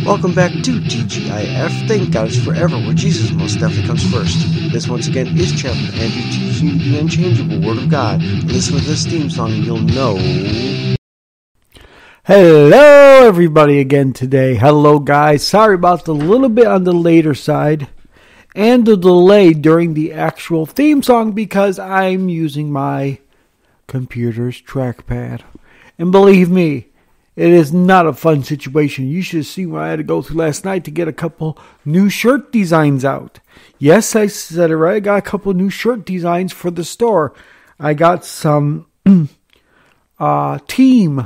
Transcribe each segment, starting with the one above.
Welcome back to TGIF. Thank God it's forever, where Jesus most definitely comes first. This once again is Chaplain Andrew teaching you the unchangeable Word of God. Listen to this theme song and you'll know. Hello everybody again today. Hello guys. Sorry about the little bit on the later side and the delay during the actual theme song because I'm using my computer's trackpad. And believe me, it is not a fun situation. You should have seen what I had to go through last night to get a couple new shirt designs out. Yes, I said it right. I got a couple new shirt designs for the store. I got some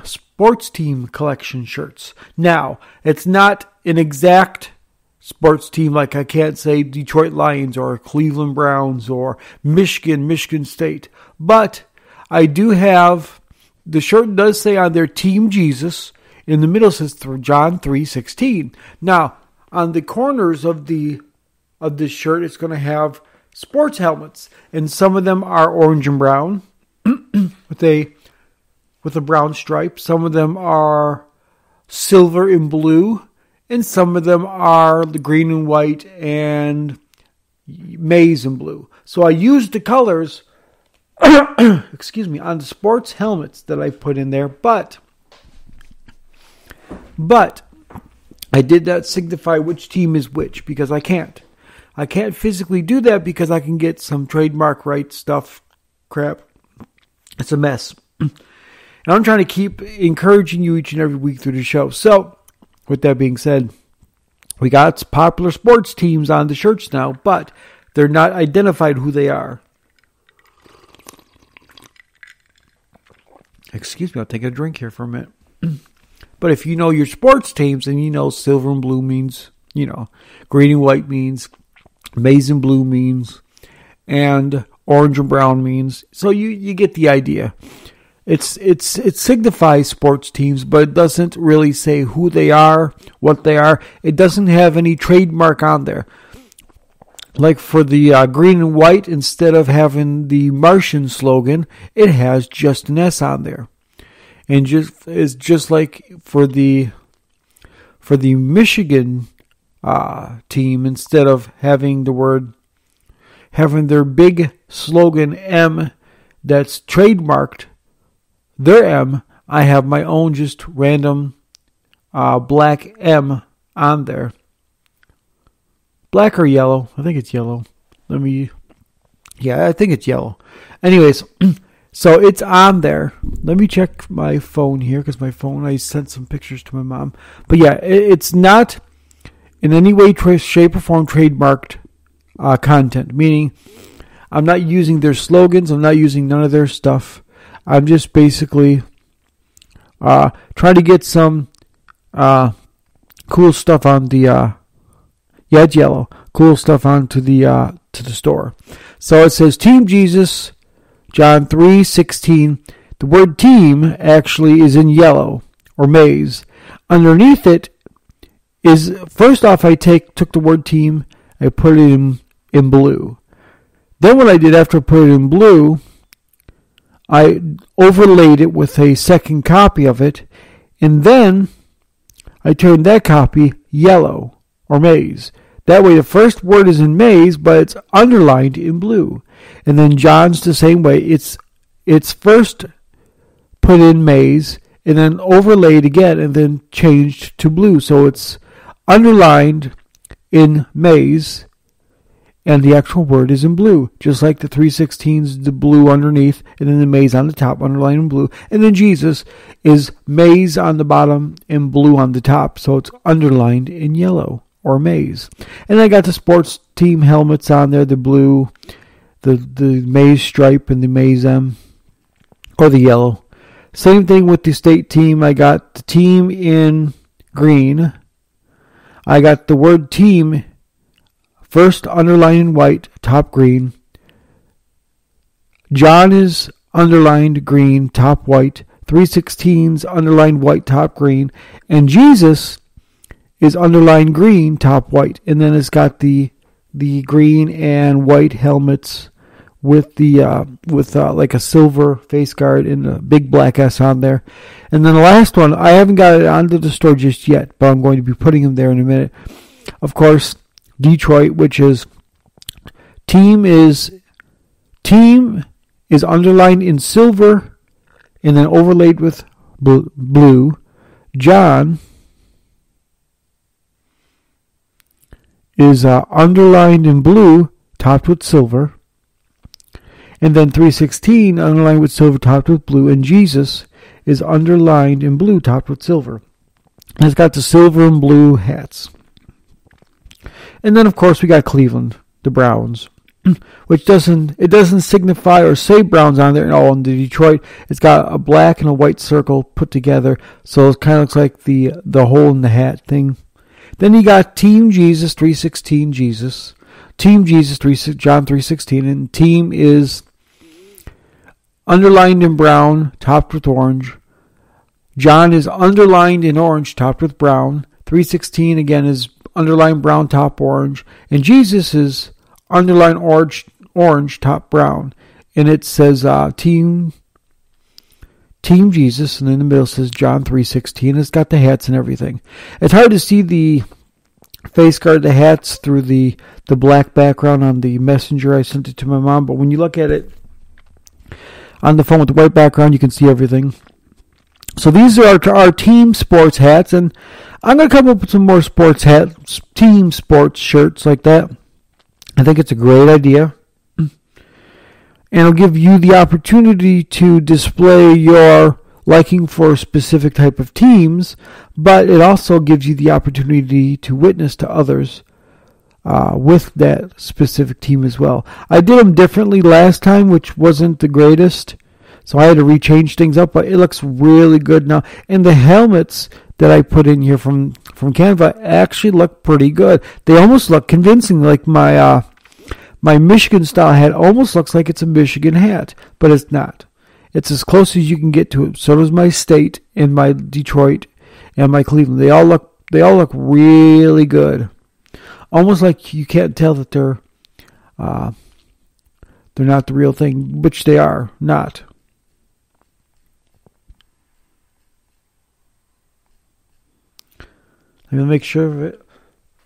sports team collection shirts. Now, it's not an exact sports team, like I can't say Detroit Lions or Cleveland Browns or Michigan State. But I do have, the shirt does say on there Team Jesus. In the middle says John 3:16. Now, on the corners of this shirt, it's going to have sports helmets. And some of them are orange and brown with a brown stripe. Some of them are silver and blue. And some of them are the green and white and maize and blue. So I used the colors excuse me, on the sports helmets that I put in there, but I did not signify which team is which because I can't physically do that because I can get some trademark right stuff crap. It's a mess. And I'm trying to keep encouraging you each and every week through the show. So, with that being said, we got popular sports teams on the shirts now, but they're not identified who they are. Excuse me, I'll take a drink here for a minute. But if you know your sports teams, then you know silver and blue means, green and white means, maize and blue means, and orange and brown means. So you get the idea. It signifies sports teams, but it doesn't really say who they are, what they are. It doesn't have any trademark on there. Like for the green and white, instead of having the Martian slogan, it has just an S on there. And just like for the Michigan team, instead of having their big slogan M that's trademarked, their M, I have my own just random black M on there. Black or yellow? I think it's yellow. I think it's yellow. Anyways, so it's on there. Let me check my phone here because I sent some pictures to my mom. But yeah, it's not in any way, shape, or form trademarked content. Meaning, I'm not using their slogans. I'm not using none of their stuff. I'm just basically trying to get some cool stuff on the. Yeah, it's yellow. Cool stuff onto the store. So it says Team Jesus, John 3:16. The word team actually is in yellow or maize. Underneath it is, first off, I took the word team, I put it in blue. Then what I did after I put it in blue, I overlaid it with a second copy of it, and then I turned that copy yellow or maize. That way the first word is in maize, but it's underlined in blue. And then John's the same way. It's first put in maize, and then overlaid again, and then changed to blue. So it's underlined in maize, and the actual word is in blue. Just like the 3:16's, the blue underneath, and then the maize on the top, underlined in blue. And then Jesus is maize on the bottom and blue on the top. So it's underlined in yellow or maize. And I got the sports team helmets on there, the blue, the maize stripe and the maize M, or the yellow. Same thing with the state team. I got the team in green. I got the word team first underlined in white, top green. John is underlined green, top white. 3:16's underlined white, top green. And Jesus is underlined green, top white. And then it's got the green and white helmets with like a silver face guard and a big black S on there. And then the last one, I haven't got it onto the store just yet, but I'm going to be putting them there in a minute. Of course, Detroit, which is team is underlined in silver and then overlaid with blue. John is underlined in blue, topped with silver. And then 316 underlined with silver, topped with blue. And Jesus is underlined in blue, topped with silver. And it's got the silver and blue hats. And then, of course, we got Cleveland, the Browns, which doesn't signify or say Browns on there. No, in the Detroit, it's got a black and a white circle put together. So it kind of looks like the hole in the hat thing. Then you got Team Jesus, 316 Jesus. Team Jesus, John 3:16, and team is underlined in brown, topped with orange. John is underlined in orange, topped with brown. 3:16 again is underlined brown, top orange, and Jesus is underlined orange, top brown. And it says Team Jesus, and in the middle says John 3:16. It's got the hats and everything. It's hard to see the face guard, the hats, through the black background on the messenger. I sent it to my mom, but when you look at it on the phone with the white background, you can see everything. So these are our team sports hats, and I'm going to come up with some more sports hats, team sports shirts like that. I think it's a great idea. And it'll give you the opportunity to display your liking for a specific type of teams, but it also gives you the opportunity to witness to others with that specific team as well. I did them differently last time, which wasn't the greatest, so I had to rechange things up, but it looks really good now. And the helmets that I put in here from Canva actually look pretty good. They almost look convincing, like my Michigan style hat almost looks like it's a Michigan hat, but it's not. It's as close as you can get to it. So does my State and my Detroit and my Cleveland. They all look really good. Almost like you can't tell that they're not the real thing, which they are not. I'm gonna make sure of it.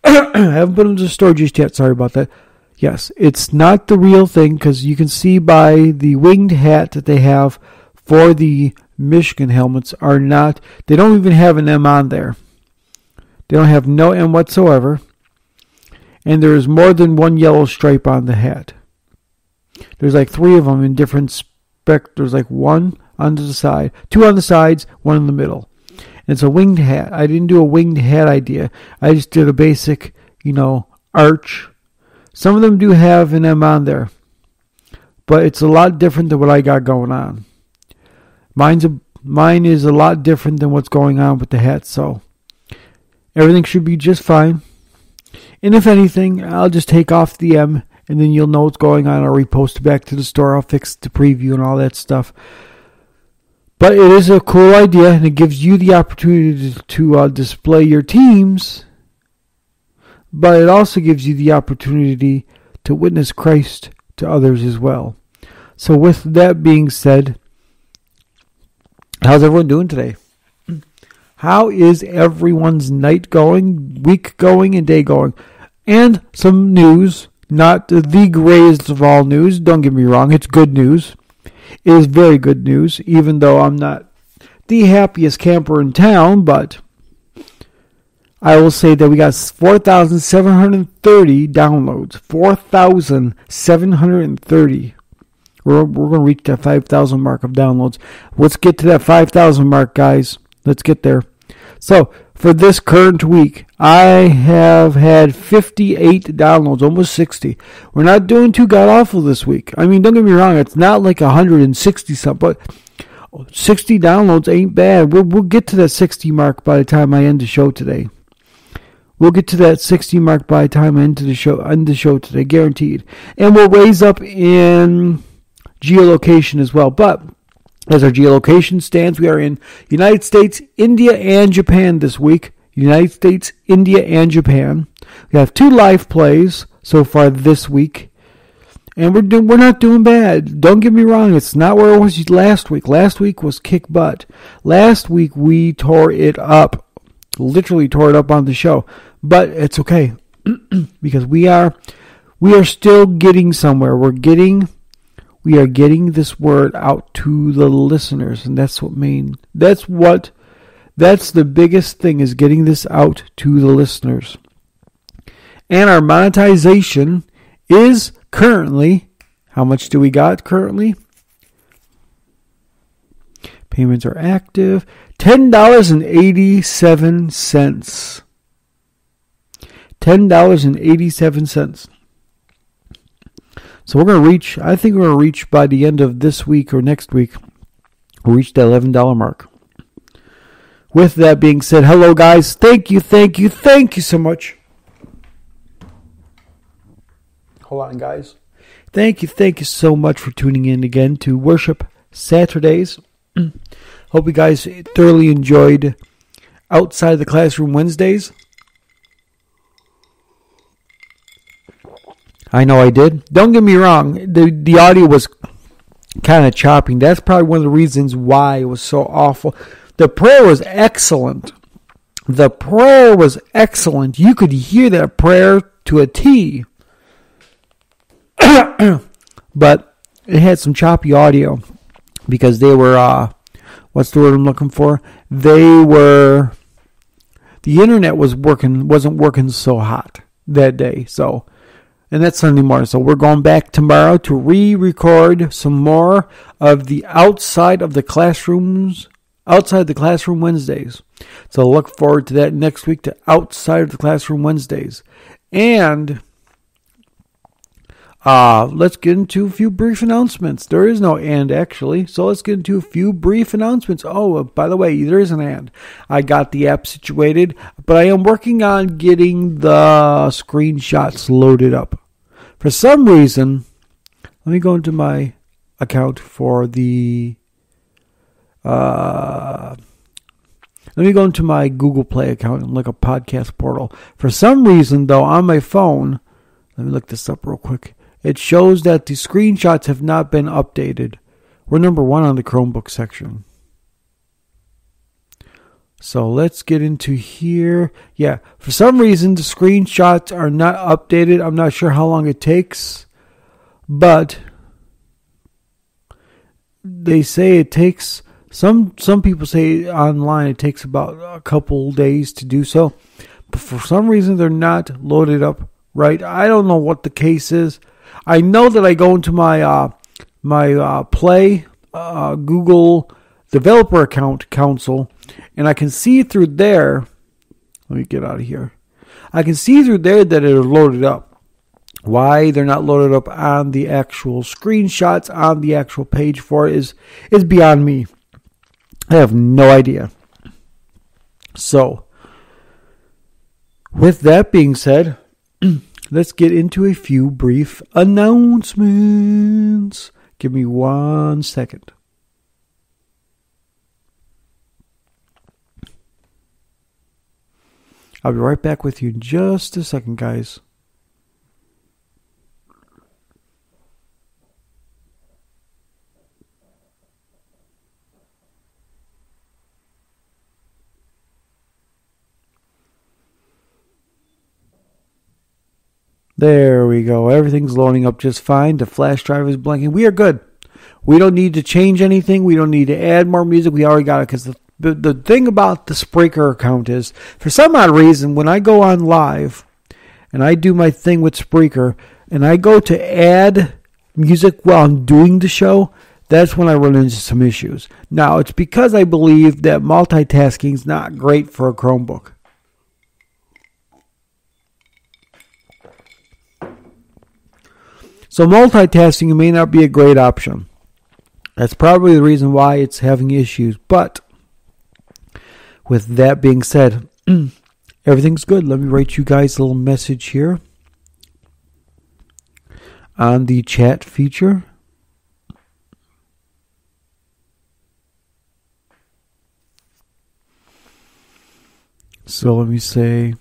I haven't put them to the store just yet. Sorry about that. Yes, it's not the real thing, because you can see by the winged hat that they have for the Michigan helmets are not. They don't even have an M on there. They don't have no M whatsoever. And there is more than one yellow stripe on the hat. There's like 3 of them in different spec. There's like 1 on the side, 2 on the sides, 1 in the middle. And it's a winged hat. I didn't do a winged hat idea. I just did a basic, arch. Some of them do have an M on there, but it's a lot different than what I got going on. Mine is a lot different than what's going on with the hat, so everything should be just fine. And if anything, I'll just take off the M, and then you'll know what's going on. I'll repost it back to the store. I'll fix the preview and all that stuff. But it is a cool idea, and it gives you the opportunity to display your teams. But it also gives you the opportunity to witness Christ to others as well. So with that being said, how's everyone doing today? How is everyone's night going, week going, and day going? And some news, not the greatest of all news. Don't get me wrong, it's good news. It is very good news, even though I'm not the happiest camper in town, but I will say that we got 4,730 downloads. 4,730. We're going to reach that 5,000 mark of downloads. Let's get to that 5,000 mark, guys. Let's get there. So, for this current week, I have had 58 downloads, almost 60. We're not doing too god-awful this week. I mean, don't get me wrong, it's not like 160-something, but 60 downloads ain't bad. We'll get to that 60 mark by the time I end the show today. We'll get to that 60 mark by the time I end the show today, guaranteed. And we'll raise up in geolocation as well. But as our geolocation stands, we are in United States, India, and Japan this week. United States, India, and Japan. We have 2 live plays so far this week. And we're not doing bad. Don't get me wrong. It's not where it was last week. Last week was kick butt. Last week we tore it up. Literally tore it up on the show. But it's okay. Because we are still getting somewhere. We are getting this word out to the listeners, and that's the biggest thing, is getting this out to the listeners. And our monetization is currently, how much do we got currently? Payments are active. $10.87. $10.87. So I think we're going to reach by the end of this week or next week, we'll reach that $11 mark. With that being said, hello guys. Thank you so much. Hold on, guys. Thank you so much for tuning in again to Worship Saturdays. Hope you guys thoroughly enjoyed Outside the Classroom Wednesdays. I know I did. Don't get me wrong. The audio was kind of chopping. That's probably one of the reasons why it was so awful. The prayer was excellent. You could hear that prayer to a T. But it had some choppy audio because they were, what's the word I'm looking for? The internet wasn't working so hot that day. And that's Sunday morning. So we're going back tomorrow to re-record some more of the Outside the Classroom Wednesdays. So look forward to that next week, to Outside of the Classroom Wednesdays. And let's get into a few brief announcements. There is no and, actually. So let's get into a few brief announcements. Oh, by the way, there is an and. I got the app situated, but I am working on getting the screenshots loaded up. For some reason, let me go into my account for the... let me go into my Google Play account and look at podcast portal. For some reason, though, on my phone, let me look this up real quick. It shows that the screenshots have not been updated. We're number 1 on the Chromebook section. So let's get into here. Yeah, for some reason the screenshots are not updated. I'm not sure how long it takes, but they say it takes, some people say online it takes about a couple days to do so. But for some reason they're not loaded up right. I don't know what the case is. I know that I go into my Play Google Developer Account Console, and I can see through there. Let me get out of here. I can see through there that it is loaded up. Why they're not loaded up on the actual screenshots on the actual page for it is beyond me. I have no idea. So, with that being said, let's get into a few brief announcements. Give me 1 second. I'll be right back with you in just a second, guys. There we go. Everything's loading up just fine. The flash drive is blanking. We are good. We don't need to change anything. We don't need to add more music. We already got it. Because the thing about the Spreaker account is, for some odd reason, when I go on live and I do my thing with Spreaker and I go to add music while I'm doing the show, that's when I run into some issues. Now, it's because I believe that multitasking is not great for a Chromebook. So multitasking may not be a great option. That's probably the reason why it's having issues. But with that being said, everything's good. Let me write you guys a little message here on the chat feature. So let me say,